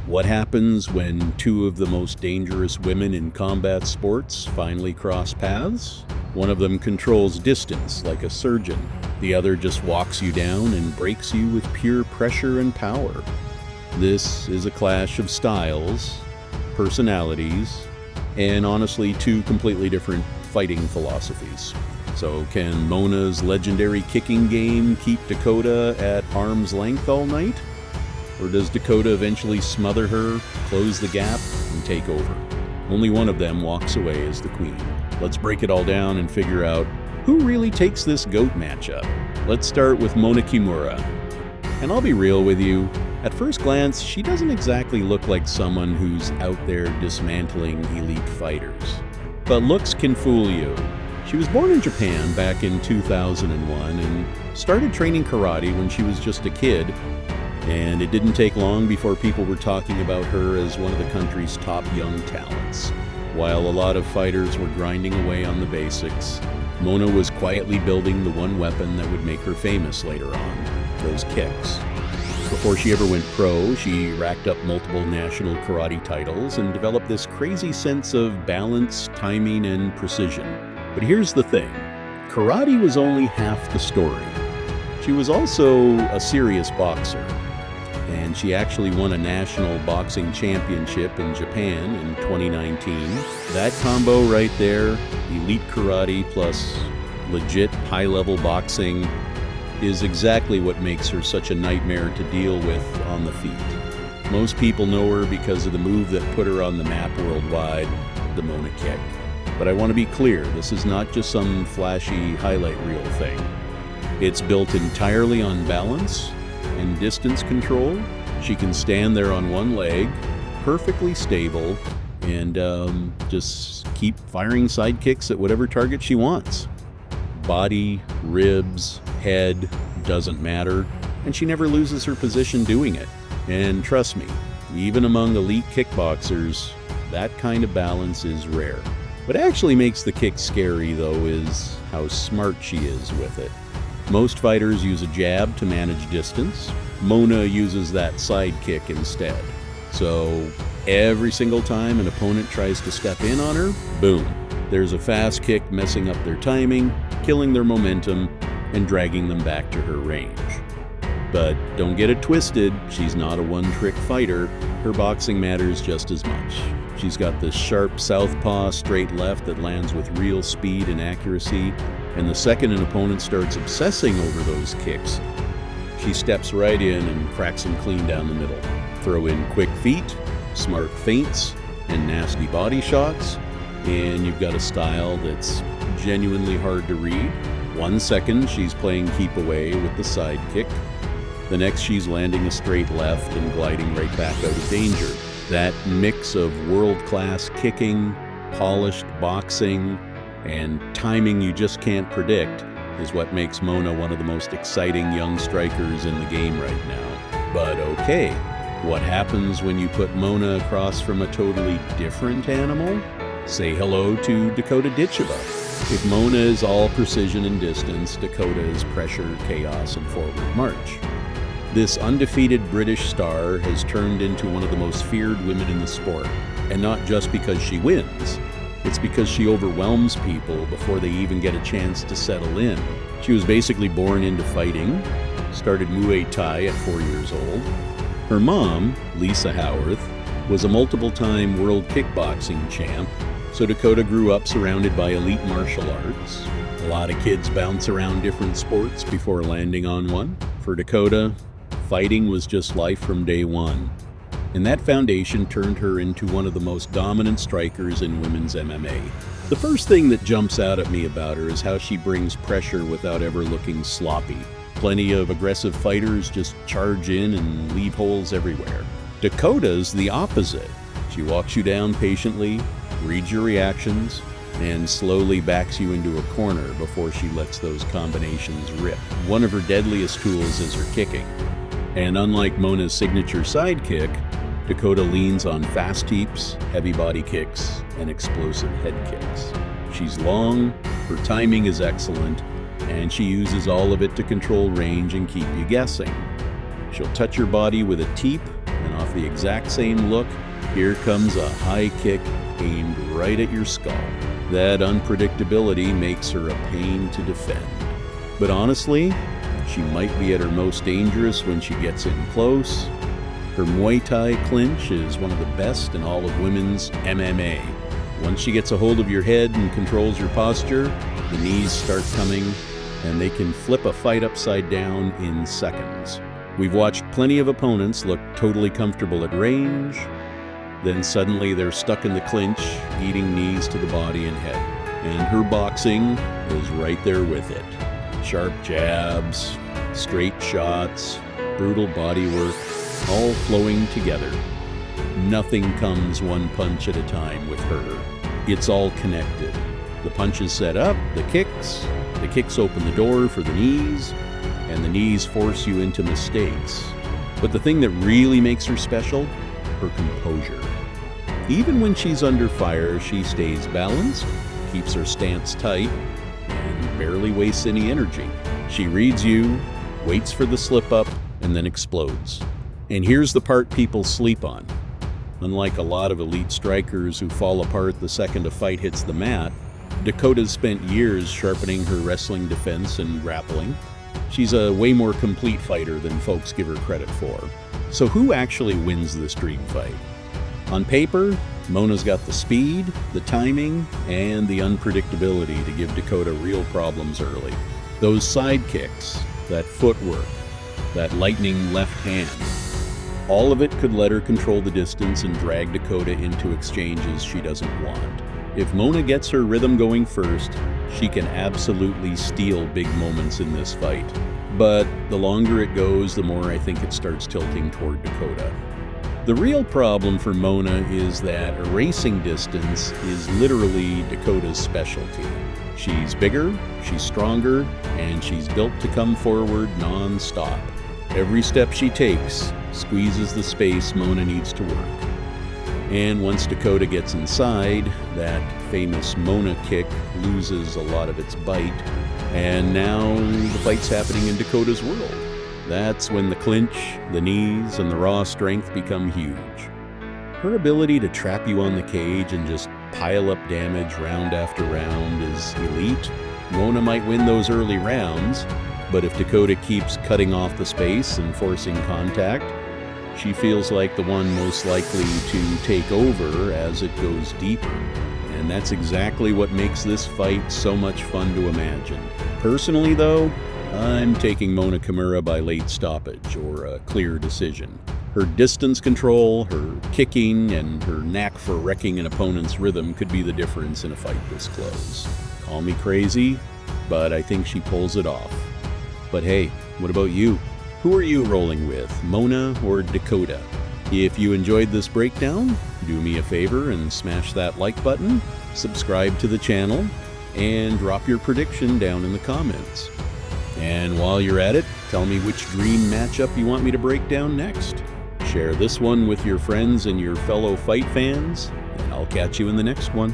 What happens when two of the most dangerous women in combat sports finally cross paths? One of them controls distance like a surgeon. The other just walks you down and breaks you with pure pressure and power. This is a clash of styles, personalities, and honestly, two completely different fighting philosophies. So can Mona's legendary kicking game keep Dakota at arm's length all night? Or does Dakota eventually smother her, close the gap, and take over? Only one of them walks away as the queen. Let's break it all down and figure out who really takes this GOAT matchup. Let's start with Mona Kimura. And I'll be real with you, at first glance, she doesn't exactly look like someone who's out there dismantling elite fighters. But looks can fool you. She was born in Japan back in 2001 and started training karate when she was just a kid. And it didn't take long before people were talking about her as one of the country's top young talents. While a lot of fighters were grinding away on the basics, Mona was quietly building the one weapon that would make her famous later on, those kicks. Before she ever went pro, she racked up multiple national karate titles and developed this crazy sense of balance, timing, and precision. But here's the thing, karate was only half the story. She was also a serious boxer. And she actually won a national boxing championship in Japan in 2019. That combo right there, elite karate plus legit high-level boxing, is exactly what makes her such a nightmare to deal with on the feet. Most people know her because of the move that put her on the map worldwide, the Mona kick. But I want to be clear, this is not just some flashy highlight reel thing. It's built entirely on balance and distance control. She can stand there on one leg, perfectly stable, and just keep firing side kicks at whatever target she wants. Body, ribs, head, doesn't matter, and she never loses her position doing it. And trust me, even among elite kickboxers, that kind of balance is rare. What actually makes the kick scary, though, is how smart she is with it. Most fighters use a jab to manage distance. Mona uses that side kick instead. So every single time an opponent tries to step in on her, boom, there's a fast kick messing up their timing, killing their momentum, and dragging them back to her range. But don't get it twisted, she's not a one-trick fighter. Her boxing matters just as much. She's got this sharp southpaw straight left that lands with real speed and accuracy, and the second an opponent starts obsessing over those kicks, she steps right in and cracks them clean down the middle. Throw in quick feet, smart feints, and nasty body shots, and you've got a style that's genuinely hard to read. 1 second, she's playing keep away with the side kick. The next, she's landing a straight left and gliding right back out of danger. That mix of world-class kicking, polished boxing, and timing you just can't predict is what makes Mona one of the most exciting young strikers in the game right now. But okay, what happens when you put Mona across from a totally different animal? Say hello to Dakota Ditcheva. If Mona is all precision and distance, Dakota is pressure, chaos, and forward march. This undefeated British star has turned into one of the most feared women in the sport. And not just because she wins, it's because she overwhelms people before they even get a chance to settle in. She was basically born into fighting, started Muay Thai at 4 years old. Her mom, Lisa Howarth, was a multiple-time world kickboxing champ, so Dakota grew up surrounded by elite martial arts. A lot of kids bounce around different sports before landing on one. For Dakota, fighting was just life from day one. And that foundation turned her into one of the most dominant strikers in women's MMA. The first thing that jumps out at me about her is how she brings pressure without ever looking sloppy. Plenty of aggressive fighters just charge in and leave holes everywhere. Dakota's the opposite. She walks you down patiently, reads your reactions, and slowly backs you into a corner before she lets those combinations rip. One of her deadliest tools is her kicking. And unlike Mona's signature side kick, Dakota leans on fast heaps, heavy body kicks, and explosive head kicks. She's long, her timing is excellent, and she uses all of it to control range and keep you guessing. She'll touch your body with a teep, and off the exact same look, here comes a high kick aimed right at your skull. That unpredictability makes her a pain to defend. But honestly, she might be at her most dangerous when she gets in close. Her Muay Thai clinch is one of the best in all of women's MMA. Once she gets a hold of your head and controls your posture, the knees start coming, and they can flip a fight upside down in seconds. We've watched plenty of opponents look totally comfortable at range, then suddenly they're stuck in the clinch, eating knees to the body and head. And her boxing is right there with it. Sharp jabs, straight shots, brutal body work, all flowing together. Nothing comes one punch at a time with her. It's all connected. The punches set up, the kicks open the door for the knees, and the knees force you into mistakes. But the thing that really makes her special, her composure. Even when she's under fire, she stays balanced, keeps her stance tight, and barely wastes any energy. She reads you, waits for the slip-up, and then explodes. And here's the part people sleep on. Unlike a lot of elite strikers who fall apart the second a fight hits the mat, Dakota's spent years sharpening her wrestling defense and grappling. She's a way more complete fighter than folks give her credit for. So who actually wins this dream fight? On paper, Mona's got the speed, the timing, and the unpredictability to give Dakota real problems early. Those side kicks, that footwork, that lightning left hand, all of it could let her control the distance and drag Dakota into exchanges she doesn't want. If Mona gets her rhythm going first, she can absolutely steal big moments in this fight. But the longer it goes, the more I think it starts tilting toward Dakota. The real problem for Mona is that erasing distance is literally Dakota's specialty. She's bigger, she's stronger, and she's built to come forward non-stop. Every step she takes squeezes the space Mona needs to work. And once Dakota gets inside, that famous Mona kick loses a lot of its bite, and now the fight's happening in Dakota's world. That's when the clinch, the knees, and the raw strength become huge. Her ability to trap you on the cage and just pile up damage round after round is elite. Mona might win those early rounds, but if Dakota keeps cutting off the space and forcing contact, she feels like the one most likely to take over as it goes deeper. And that's exactly what makes this fight so much fun to imagine. Personally, though, I'm taking Mona Kimura by late stoppage or a clear decision. Her distance control, her kicking, and her knack for wrecking an opponent's rhythm could be the difference in a fight this close. Call me crazy, but I think she pulls it off. But hey, what about you? Who are you rolling with, Mona or Dakota? If you enjoyed this breakdown, do me a favor and smash that like button, subscribe to the channel, and drop your prediction down in the comments. And while you're at it, tell me which dream matchup you want me to break down next. Share this one with your friends and your fellow fight fans, and I'll catch you in the next one.